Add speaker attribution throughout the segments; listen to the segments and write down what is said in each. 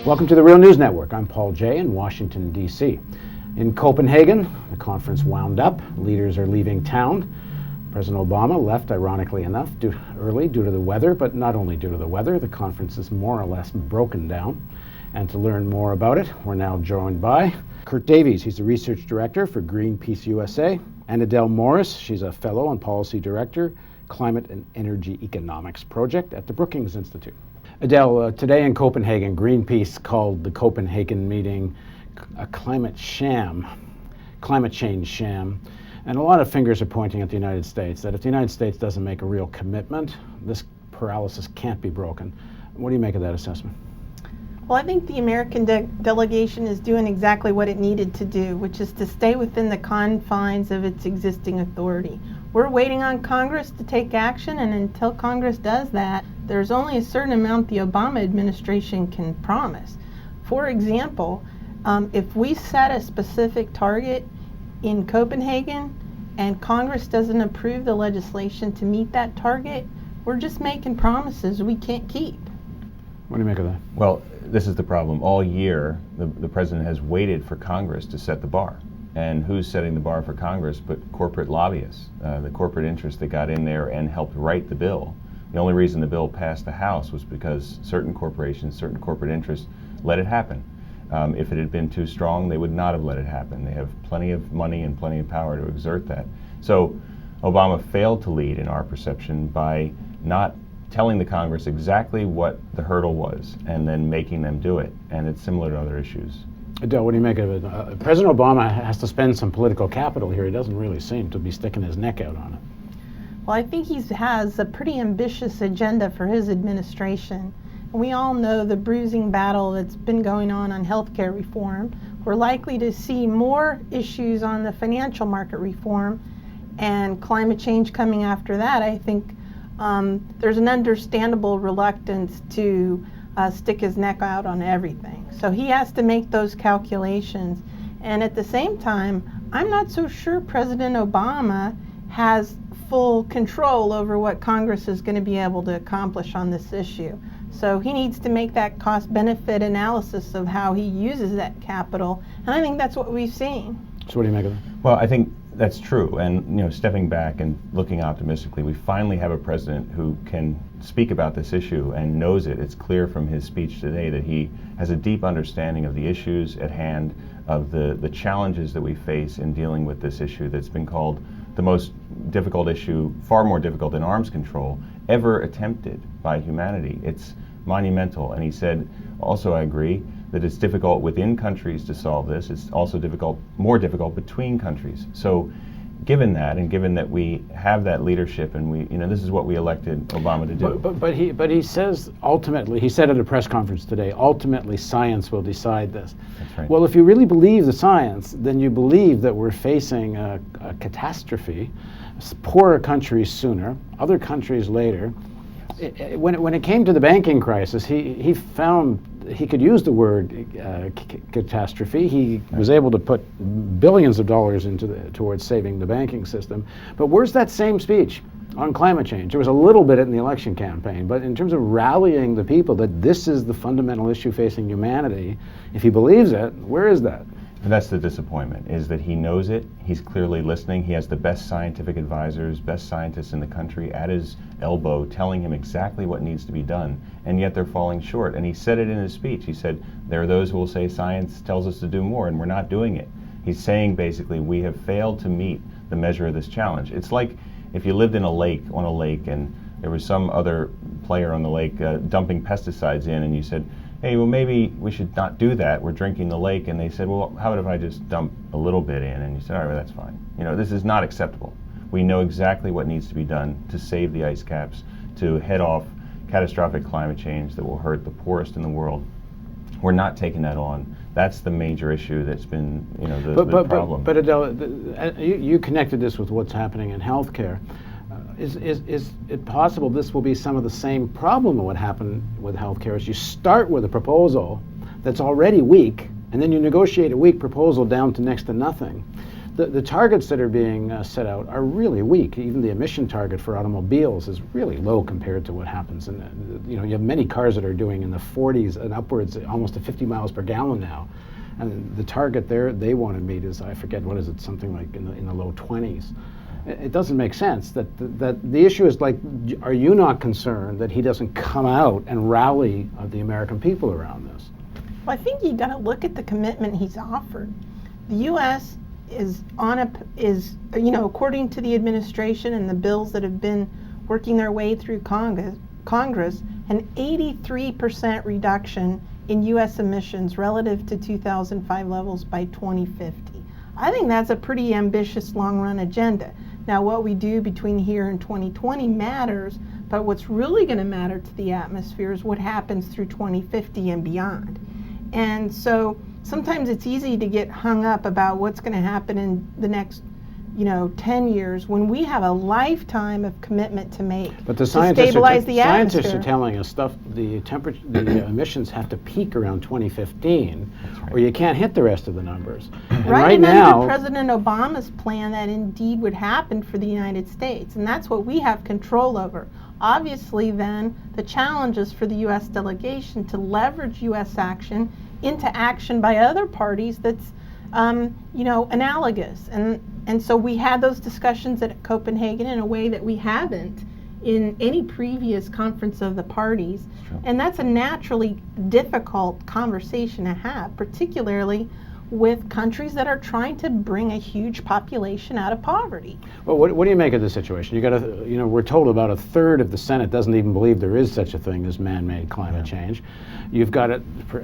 Speaker 1: Welcome to the Real News Network. I'm Paul Jay in Washington, D.C. In Copenhagen, the conference wound up. Leaders are leaving town. President Obama left, ironically enough, early due to the weather, but not only due to the weather. The conference is more or less broken down. And to learn more about it, we're now joined by Kurt Davies. He's the research director for Greenpeace USA, and Adele Morris. She's a fellow and policy director, Climate and Energy Economics Project at the Brookings Institute. Adele, today in Copenhagen, Greenpeace called the Copenhagen meeting a climate change sham. And a lot of fingers are pointing at the United States, that if the United States doesn't make a real commitment, this paralysis can't be broken. What do you make of that assessment?
Speaker 2: Well, I think the American delegation is doing exactly what it needed to do, which is to stay within the confines of its existing authority. We're waiting on Congress to take action, and until Congress does that, there's only a certain amount the Obama administration can promise. For example, if we set a specific target in Copenhagen and Congress doesn't approve the legislation to meet that target, we're just making promises we can't keep.
Speaker 1: What do you make of that?
Speaker 3: Well, this is the problem. All year, the president has waited for Congress to set the bar. And who's setting the bar for Congress but corporate lobbyists, the corporate interests that got in there and helped write the bill. The only reason the bill passed the House was because certain corporations, certain corporate interests let it happen. If it had been too strong, they would not have let it happen. They have plenty of money and plenty of power to exert that. So Obama failed to lead, in our perception, by not telling the Congress exactly what the hurdle was and then making them do it. And it's similar to other issues.
Speaker 1: Adele, what do you make of it? President Obama has to spend some political capital here. He doesn't really seem to be sticking his neck out on it.
Speaker 2: Well, I think he has a pretty ambitious agenda for his administration. We all know the bruising battle that's been going on healthcare reform. We're likely to see more issues on the financial market reform and climate change coming after that. I think there's an understandable reluctance to stick his neck out on everything. So he has to make those calculations. And at the same time, I'm not so sure President Obama has full control over what Congress is going to be able to accomplish on this issue. So he needs to make that cost-benefit analysis of how he uses that capital, and I think that's what we've seen.
Speaker 1: So what do you make of that?
Speaker 3: Well, I think that's true, and stepping back and looking optimistically, we finally have a president who can speak about this issue and knows it. It's clear from his speech today that he has a deep understanding of the issues at hand, of the challenges that we face in dealing with this issue that's been called the most difficult issue, far more difficult than arms control, ever attempted by humanity. It's monumental. And he said, also I agree, that it's difficult within countries to solve this. It's also more difficult between countries. So given that, and given that we have that leadership, and this is what we elected Obama to do.
Speaker 1: But he says ultimately, he said at a press conference today, ultimately science will decide this.
Speaker 3: That's right.
Speaker 1: Well, if you really believe the science, then you believe that we're facing a catastrophe, poorer countries sooner, other countries later. When it came to the banking crisis, he found he could use the word catastrophe. He was able to put billions of dollars towards saving the banking system. But where's that same speech on climate change? There was a little bit in the election campaign, but in terms of rallying the people that this is the fundamental issue facing humanity, if he believes it, where is that?
Speaker 3: And that's the disappointment, is that he knows it, he's clearly listening, he has the best scientific advisors, best scientists in the country at his elbow telling him exactly what needs to be done, and yet they're falling short. And he said it in his speech. He said, there are those who will say science tells us to do more and we're not doing it. He's saying basically we have failed to meet the measure of this challenge. It's like if you lived on a lake and there was some other player on the lake dumping pesticides in, and you said, hey, well, maybe we should not do that. We're drinking the lake. And they said, well, how about if I just dump a little bit in? And you said, all right, well, that's fine. This is not acceptable. We know exactly what needs to be done to save the ice caps, to head off catastrophic climate change that will hurt the poorest in the world. We're not taking that on. That's the major issue that's been, the problem.
Speaker 1: But Adele, you connected this with what's happening in healthcare. Is it possible this will be some of the same problem of what happened with healthcare? Is you start with a proposal that's already weak, and then you negotiate a weak proposal down to next to nothing. The targets that are being set out are really weak. Even the emission target for automobiles is really low compared to what happens. And you have many cars that are doing in the 40s and upwards, almost to 50 miles per gallon now. And the target they want to meet is, I forget, what is it, something like in the low 20s. It doesn't make sense. That the issue is, like, are you not concerned that he doesn't come out and rally the American people around this?
Speaker 2: Well, I think you got to look at the commitment he's offered. The U.S. is according to the administration and the bills that have been working their way through Congress, an 83% reduction in U.S. emissions relative to 2005 levels by 2050. I think that's a pretty ambitious long-run agenda. Now, what we do between here and 2020 matters, but what's really going to matter to the atmosphere is what happens through 2050 and beyond. And so sometimes it's easy to get hung up about what's going to happen in the next 10 years when we have a lifetime of commitment to make
Speaker 1: but the
Speaker 2: to stabilize the atmosphere.
Speaker 1: Scientists are telling us the emissions have to peak around 2015,
Speaker 3: right,
Speaker 1: or you can't hit the rest of the numbers. And
Speaker 2: right
Speaker 1: now,
Speaker 2: under President Obama's plan, that indeed would happen for the United States, and that's what we have control over. Obviously, then, the challenge is for the U.S. delegation to leverage U.S. action into action by other parties that's analogous. And so we had those discussions at Copenhagen in a way that we haven't in any previous conference of the parties.
Speaker 3: Sure.
Speaker 2: And that's a naturally difficult conversation to have, particularly with countries that are trying to bring a huge population out of poverty.
Speaker 1: well, what do you make of this situation? You got we're told about a third of the Senate doesn't even believe there is such a thing as man-made climate change. You've got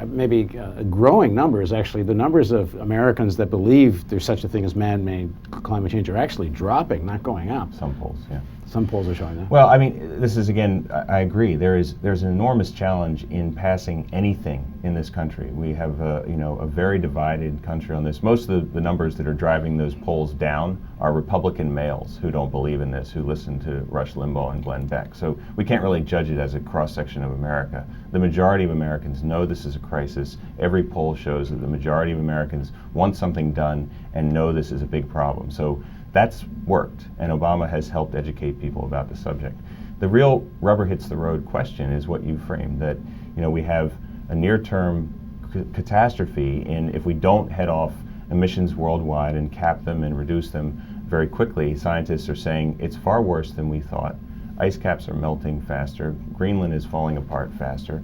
Speaker 1: maybe growing numbers, actually. The numbers of Americans that believe there's such a thing as man-made climate change are actually dropping, not going up.
Speaker 3: Some polls, yeah.
Speaker 1: Some polls are showing that.
Speaker 3: Well, I mean, this is, again, I agree. There's an enormous challenge in passing anything in this country. We have a very divided country on this. Most of the numbers that are driving those polls down are Republican males who don't believe in this, who listen to Rush Limbaugh and Glenn Beck. So we can't really judge it as a cross-section of America. The majority of Americans know this is a crisis. Every poll shows that the majority of Americans want something done and know this is a big problem. So that's worked, and Obama has helped educate people about the subject. The real rubber hits the road question is what you framed, that we have a near-term catastrophe in if we don't head off emissions worldwide and cap them and reduce them very quickly. Scientists are saying it's far worse than we thought. Ice caps are melting faster. Greenland is falling apart faster.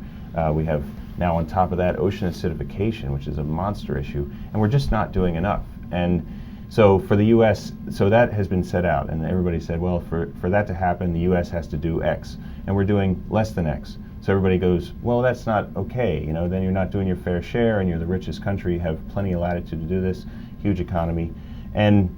Speaker 3: We have now on top of that ocean acidification, which is a monster issue, and we're just not doing enough. And so for the U.S., so that has been set out, and everybody said, well, for that to happen, the U.S. has to do X, and we're doing less than X. So everybody goes, well, that's not okay. Then you're not doing your fair share, and you're the richest country, you have plenty of latitude to do this, huge economy. And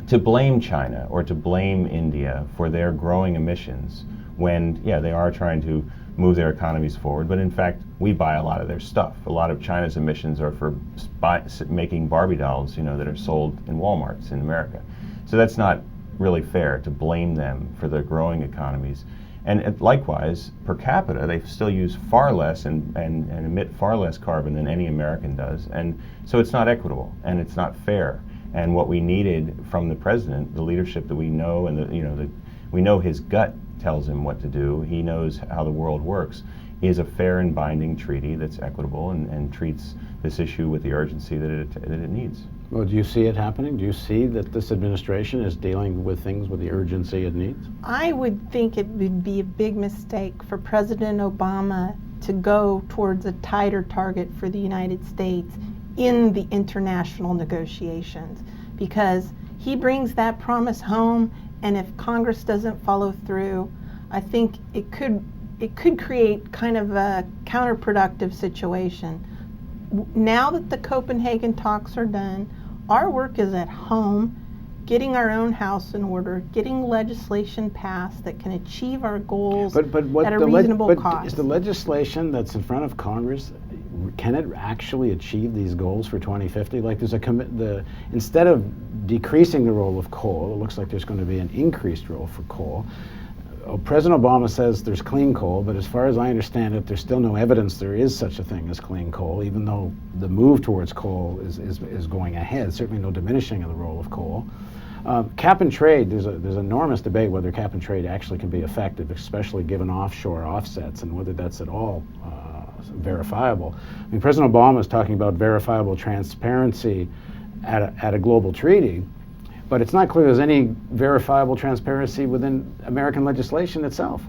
Speaker 3: to blame China or to blame India for their growing emissions when, yeah, they are trying to move their economies forward, but in fact, we buy a lot of their stuff. A lot of China's emissions are for making Barbie dolls, that are sold in Walmarts in America. So that's not really fair to blame them for their growing economies. And likewise, per capita, they still use far less and emit far less carbon than any American does. And so it's not equitable and it's not fair. And what we needed from the president, the leadership that we know, and we know his gut tells him what to do. He knows how the world works. Is a fair and binding treaty that's equitable and treats this issue with the urgency that it needs.
Speaker 1: Well, do you see it happening? Do you see that this administration is dealing with things with the urgency it needs?
Speaker 2: I would think it would be a big mistake for President Obama to go towards a tighter target for the United States in the international negotiations, because he brings that promise home, and if Congress doesn't follow through, I think it could create kind of a counterproductive situation. Now that the Copenhagen talks are done, our work is at home, getting our own house in order, getting legislation passed that can achieve our goals at a reasonable cost.
Speaker 1: Is the legislation that's in front of Congress, can it actually achieve these goals for 2050? Like there's instead of decreasing the role of coal, it looks like there's going to be an increased role for coal. President Obama says there's clean coal, but as far as I understand it, there's still no evidence there is such a thing as clean coal, even though the move towards coal is going ahead. Certainly no diminishing of the role of coal. Cap and trade, there's enormous debate whether cap and trade actually can be effective, especially given offshore offsets, and whether that's at all verifiable. I mean, President Obama is talking about verifiable transparency at a global treaty, but it's not clear there's any verifiable transparency within American legislation itself.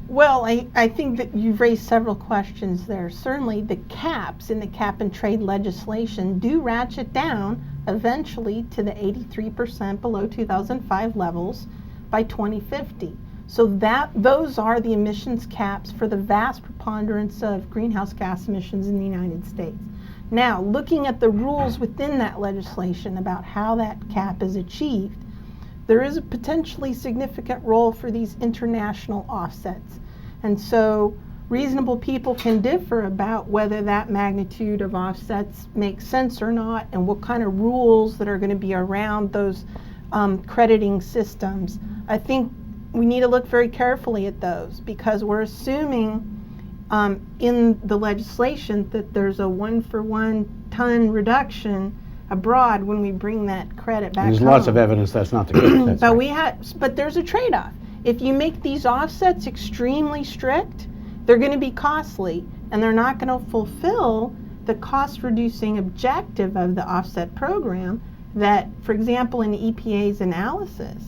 Speaker 2: Well, I think that you've raised several questions there. Certainly the caps in the cap and trade legislation do ratchet down eventually to the 83% below 2005 levels by 2050. So those are the emissions caps for the vast preponderance of greenhouse gas emissions in the United States. Now, looking at the rules within that legislation about how that cap is achieved, there is a potentially significant role for these international offsets. And so reasonable people can differ about whether that magnitude of offsets makes sense or not, and what kind of rules that are going to be around those crediting systems. I think we need to look very carefully at those, because we're assuming in the legislation that there's a 1-for-1 ton reduction abroad when we bring that credit back home.
Speaker 1: There's lots of evidence that's not the case.
Speaker 2: But there's a trade-off. If you make these offsets extremely strict, they're going to be costly, and they're not going to fulfill the cost-reducing objective of the offset program that, for example, in the EPA's analysis,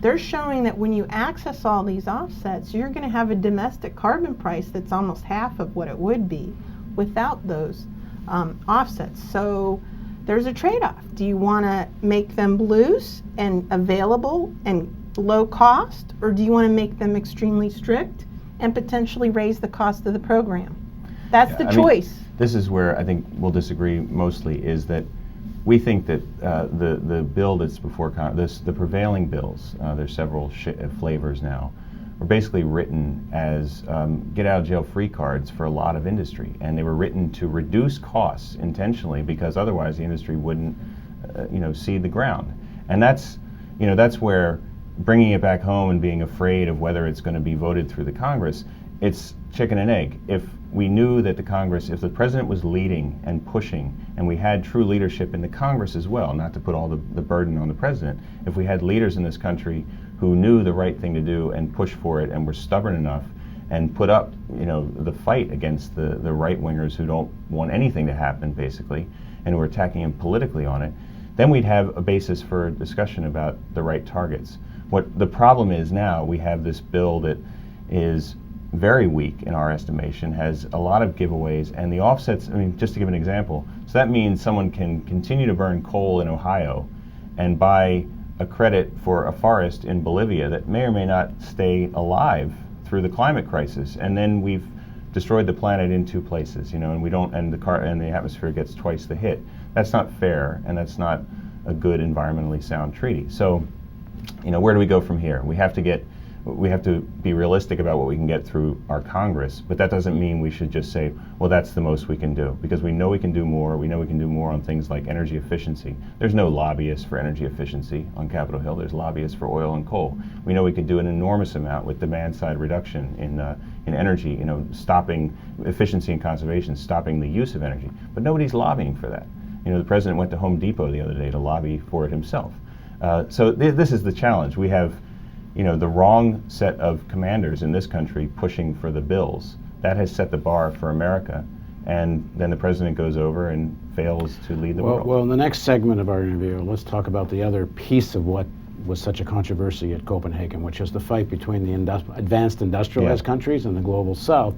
Speaker 2: they're showing that when you access all these offsets, you're going to have a domestic carbon price that's almost half of what it would be without those offsets. So there's a trade-off. Do you want to make them loose and available and low cost, or do you want to make them extremely strict and potentially raise the cost of the program? That's the choice.
Speaker 3: This is where I think we'll disagree mostly, is that we think that the bill that's before the prevailing bills, there's several flavors now, were basically written as get out of jail free cards for a lot of industry, and they were written to reduce costs intentionally, because otherwise the industry wouldn't cede the ground. And that's where bringing it back home and being afraid of whether it's going to be voted through the Congress, it's chicken and egg. If we knew that if the president was leading and pushing, and we had true leadership in the Congress as well, not to put all the burden on the president, if we had leaders in this country who knew the right thing to do and pushed for it and were stubborn enough and put up the fight against the right-wingers who don't want anything to happen, basically, and who are attacking him politically on it, then we'd have a basis for discussion about the right targets. What the problem is now, we have this bill that is very weak in our estimation, has a lot of giveaways, and the offsets, I mean, just to give an example, so that means someone can continue to burn coal in Ohio and buy a credit for a forest in Bolivia that may or may not stay alive through the climate crisis, and then we've destroyed the planet in two places, and we don't, and the atmosphere gets twice the hit. That's not fair, and that's not a good environmentally sound treaty. So, where do we go from here? We have to be realistic about what we can get through our Congress, but that doesn't mean we should just say, well, that's the most we can do, because we know we can do more. We know we can do more on things like energy efficiency. There's no lobbyists for energy efficiency on Capitol Hill. There's lobbyists for oil and coal. We know we could do an enormous amount with demand side reduction in energy, stopping efficiency and conservation, stopping the use of energy. But nobody's lobbying for that. The president went to Home Depot the other day to lobby for it himself. So this is the challenge. We have the wrong set of commanders in this country pushing for the bills. That has set the bar for America, and then the president goes over and fails to lead the world.
Speaker 1: Well, in the next segment of our interview, let's talk about the other piece of what was such a controversy at Copenhagen, which is the fight between the advanced industrialized countries and the global south.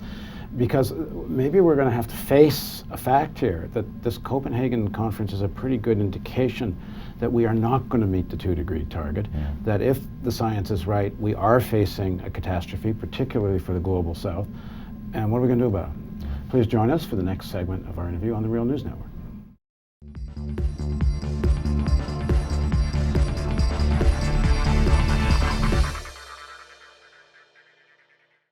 Speaker 1: Because maybe we're going to have to face a fact here that this Copenhagen conference is a pretty good indication that we are not going to meet the 2-degree target, that if the science is right, we are facing a catastrophe, particularly for the global south. And what are we going to do about it? Please join us for the next segment of our interview on the Real News Network.